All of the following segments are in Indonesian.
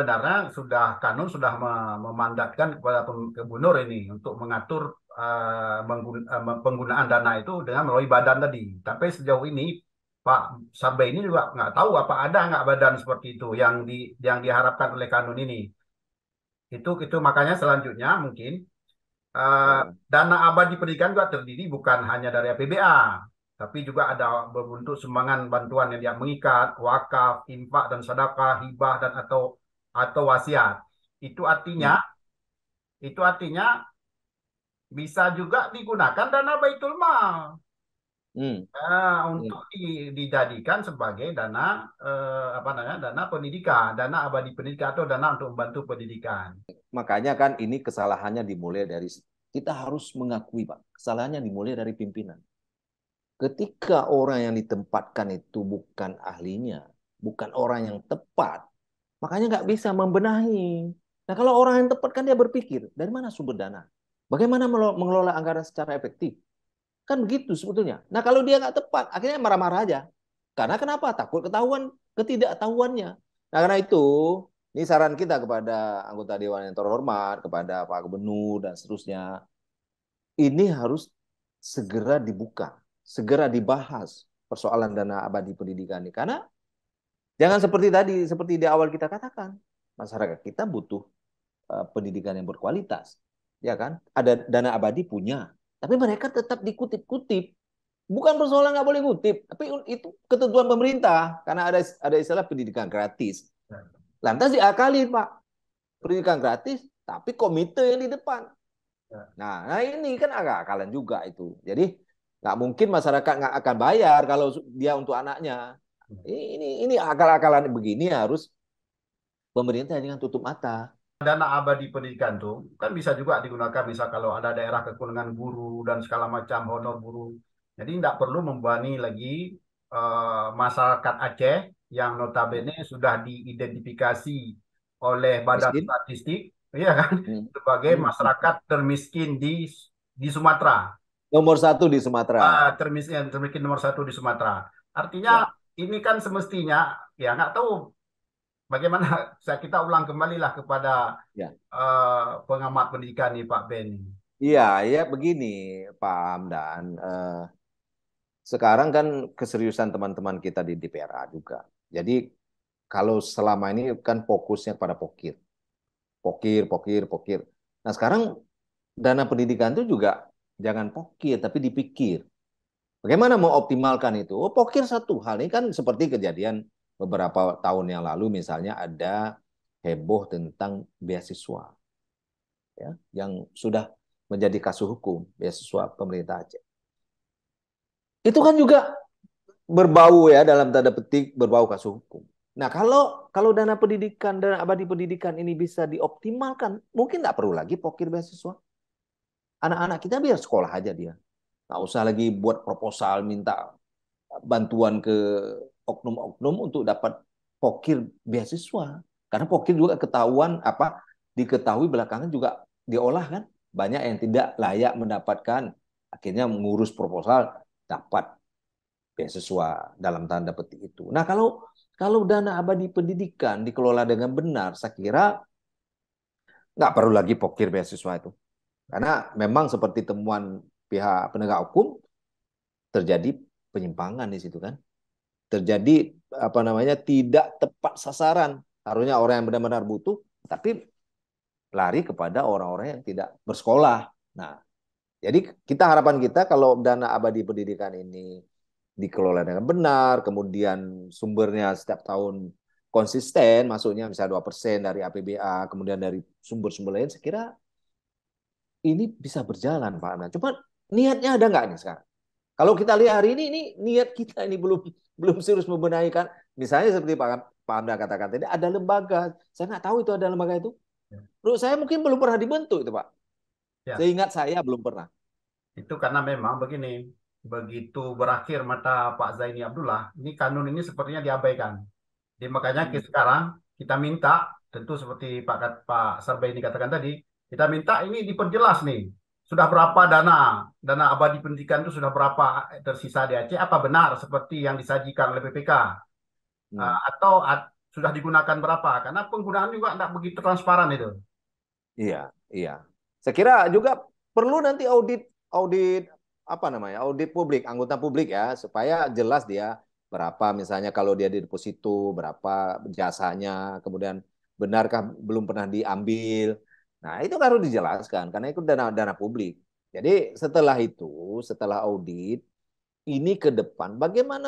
sebenarnya kanun sudah memandatkan kepada gubernur ini untuk mengatur penggunaan dana itu dengan melalui badan tadi. Tapi sejauh ini Pak Sarbe ini juga nggak tahu apa ada nggak badan seperti itu yang diharapkan oleh kanun ini. Itu makanya selanjutnya mungkin eh, Ya. dana abadi pendidikan juga terdiri bukan hanya dari APBA, tapi juga ada berbentuk sumbangan bantuan yang dia mengikat, wakaf, infak dan sedekah, hibah dan atau wasiat. Itu artinya Hmm. itu artinya bisa juga digunakan dana Baitul Mal Hmm. untuk Hmm. dijadikan sebagai dana apa namanya dana pendidikan, dana abadi pendidikan atau dana untuk membantu pendidikan. Makanya kan ini kesalahannya dimulai dari kita harus mengakui Pak, kesalahannya dimulai dari pimpinan. Ketika orang yang ditempatkan itu bukan ahlinya, bukan orang yang tepat, makanya nggak bisa membenahi. Nah kalau orang yang tepat kan dia berpikir, dari mana sumber dana? Bagaimana mengelola anggaran secara efektif? Kan begitu sebetulnya. Nah kalau dia nggak tepat, akhirnya marah-marah aja. Karena kenapa? Takut ketahuan ketidaktahuannya. Nah karena itu, ini saran kita kepada anggota Dewan yang terhormat, kepada Pak Gubernur dan seterusnya. Ini harus segera dibuka, segera dibahas persoalan dana abadi pendidikan ini. Karena jangan seperti tadi, seperti di awal kita katakan, masyarakat kita butuh pendidikan yang berkualitas, ya kan? Ada dana abadi punya, tapi mereka tetap dikutip-kutip. Bukan persoalan nggak boleh ngutip, tapi itu ketentuan pemerintah karena ada istilah pendidikan gratis. Lantas diakali Pak, pendidikan gratis, tapi komite yang di depan. Nah ini kan agak akalan juga itu. Jadi nggak mungkin masyarakat nggak akan bayar kalau dia untuk anaknya. Ini akal-akalan begini harus pemerintah dengan tutup mata. Dana abadi pendidikan tuh kan bisa juga digunakan misal kalau ada daerah kekurangan guru dan segala macam honor guru. Jadi tidak perlu membebani lagi masyarakat Aceh yang Ya, notabene sudah diidentifikasi oleh Badan miskin. Statistik, ya kan, Hmm. sebagai Hmm. masyarakat termiskin di Sumatera. Nomor satu di Sumatera. Termiskin nomor satu di Sumatera. Artinya Ya, ini kan semestinya ya nggak tahu bagaimana kita ulang kembali lah kepada ya. pengamat pendidikan nih Pak Ben. Iya, ya begini Pak Hamdan. Sekarang kan keseriusan teman-teman kita di DPRA juga. Jadi kalau selama ini kan fokusnya pada pokir. Pokir, pokir, pokir. Nah sekarang dana pendidikan itu juga jangan pokir, tapi dipikir. Bagaimana mengoptimalkan itu? Oh, pokir satu hal ini kan seperti kejadian beberapa tahun yang lalu misalnya ada heboh tentang beasiswa ya yang sudah menjadi kasus hukum beasiswa pemerintah Aceh. Itu kan juga berbau ya dalam tanda petik berbau kasus hukum. Nah, kalau dana pendidikan, dana abadi pendidikan ini bisa dioptimalkan, mungkin nggak perlu lagi pokir beasiswa. Anak-anak kita biar sekolah aja dia. Nggak usah lagi buat proposal minta bantuan ke oknum-oknum untuk dapat pokir beasiswa. Karena pokir juga ketahuan apa diketahui belakangan juga diolah kan. Banyak yang tidak layak mendapatkan akhirnya mengurus proposal dapat beasiswa dalam tanda petik itu. Nah, kalau kalau dana abadi pendidikan dikelola dengan benar, saya kira nggak perlu lagi pokir beasiswa itu. Karena memang seperti temuan pihak penegak hukum terjadi penyimpangan di situ kan. Terjadi apa namanya tidak tepat sasaran. Harusnya orang yang benar-benar butuh, tapi lari kepada orang-orang yang tidak bersekolah. Nah, jadi kita harapan kita kalau dana abadi pendidikan ini dikelola dengan benar, kemudian sumbernya setiap tahun konsisten, masuknya misalnya 2% dari APBA, kemudian dari sumber-sumber lain, saya kira ini bisa berjalan, Pak Ana. Cuma niatnya ada nggak nih sekarang? Kalau kita lihat hari ini niat kita ini belum belum serius membenahi kan. Misalnya seperti Pak Hamda katakan tadi, ada lembaga. Saya nggak tahu itu ada lembaga itu. Menurut saya mungkin belum pernah dibentuk itu, Pak. Ya, Seingat saya belum pernah. itu karena memang begini, begitu berakhir mata Pak Zaini Abdullah, ini kanun ini sepertinya diabaikan. Jadi makanya Hmm. sekarang kita minta, tentu seperti Pak Sarba ini katakan tadi, kita minta ini diperjelas nih. Sudah berapa dana abadi pendidikan itu sudah berapa tersisa di Aceh? Apa benar seperti yang disajikan oleh BPK? Hmm. Atau sudah digunakan berapa. Karena penggunaan juga tidak begitu transparan itu. Iya, iya. Saya kira juga perlu nanti audit audit apa namanya? Audit publik, anggota publik ya, supaya jelas dia berapa misalnya kalau dia di deposito, berapa jasanya, kemudian benarkah belum pernah diambil. Nah, itu harus dijelaskan karena itu dana dana publik. Jadi setelah itu, setelah audit, ini ke depan bagaimana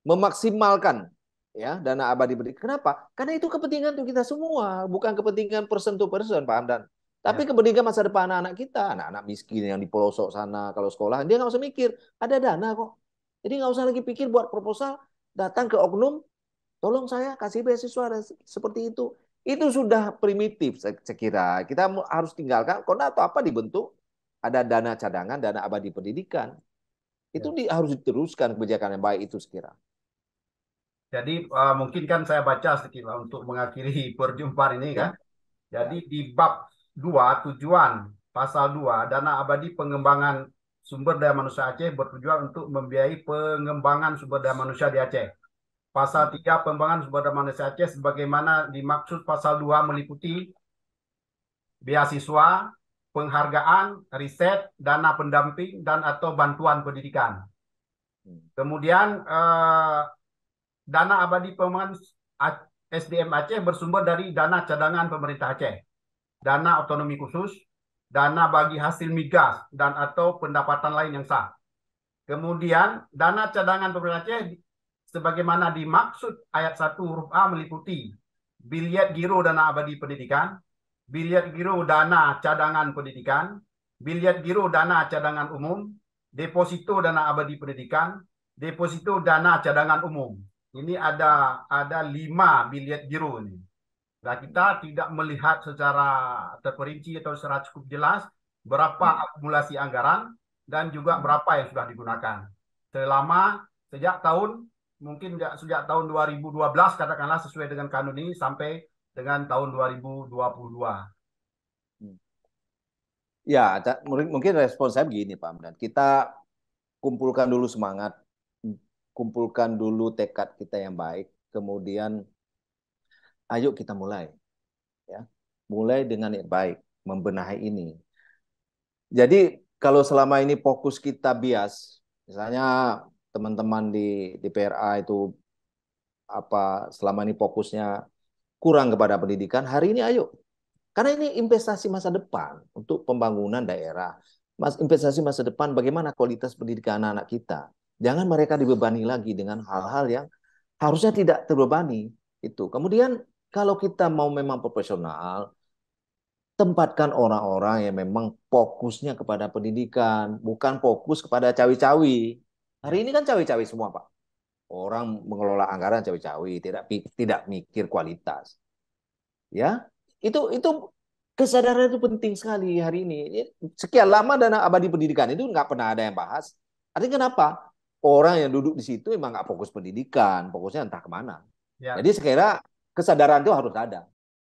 memaksimalkan ya dana abadi pendidikan. Kenapa? Karena itu kepentingan untuk kita semua, bukan kepentingan person to person, Pak Hamdan. Tapi Ya. kepentingan masa depan anak-anak kita, anak-anak miskin yang di pelosok sana, kalau sekolah dia nggak usah mikir, ada dana kok. Jadi nggak usah lagi pikir buat proposal, datang ke oknum, tolong saya kasih beasiswa seperti itu. Itu sudah primitif, saya kira. Kita harus tinggalkan, karena atau apa dibentuk, ada dana cadangan, dana abadi pendidikan. Itu Ya. harus diteruskan kebijakan yang baik itu sekira. Jadi mungkin kan saya baca sedikit lah untuk mengakhiri perjumpaan ini kan. Ya, Jadi ya. di bab 2 tujuan pasal 2 dana abadi pengembangan sumber daya manusia Aceh bertujuan untuk membiayai pengembangan sumber daya manusia di Aceh. Pasal Hmm. 3 pengembangan sumber daya manusia Aceh sebagaimana dimaksud pasal 2 meliputi beasiswa, penghargaan, riset, dana pendamping dan atau bantuan pendidikan. Hmm. Kemudian dana abadi pengembangan SDM Aceh bersumber dari dana cadangan pemerintah Aceh, dana otonomi khusus, dana bagi hasil migas dan atau pendapatan lain yang sah. Kemudian dana cadangan pemerintah Aceh sebagaimana dimaksud ayat 1 huruf A meliputi biliet giro dana abadi pendidikan, biliet giro dana cadangan pendidikan, biliet giro dana cadangan umum, deposito dana abadi pendidikan, deposito dana cadangan umum. Ini ada 5 biliet giro ini. Nah, kita tidak melihat secara terperinci atau secara cukup jelas berapa Hmm. akumulasi anggaran dan juga Hmm. berapa yang sudah digunakan. Selama sejak tahun mungkin sejak tahun 2012 katakanlah sesuai dengan kanun ini sampai dengan tahun 2022. Hmm. Ya, mungkin respon saya begini, Pak Amdan. Kita kumpulkan dulu semangat, kumpulkan dulu tekad kita yang baik, kemudian ayo kita mulai, ya, mulai dengan yang baik, membenahi ini. Jadi kalau selama ini fokus kita bias, misalnya teman-teman di PRA itu apa selama ini fokusnya kurang kepada pendidikan, hari ini ayo. Karena ini investasi masa depan untuk pembangunan daerah. Investasi masa depan bagaimana kualitas pendidikan anak-anak kita. Jangan mereka dibebani lagi dengan hal-hal yang harusnya tidak terbebani. Itu. Kemudian kalau kita mau memang profesional, tempatkan orang-orang yang memang fokusnya kepada pendidikan, bukan fokus kepada cawi-cawi. Hari Ya. ini kan cawi-cawi semua, Pak. Orang mengelola anggaran cawi-cawi, tidak mikir kualitas. Ya, itu kesadaran itu penting sekali hari ini. Sekian lama dana abadi pendidikan itu nggak pernah ada yang bahas. Artinya kenapa? Orang yang duduk di situ emang nggak fokus pendidikan, fokusnya entah kemana. Ya. Jadi sekira kesadaran itu harus ada.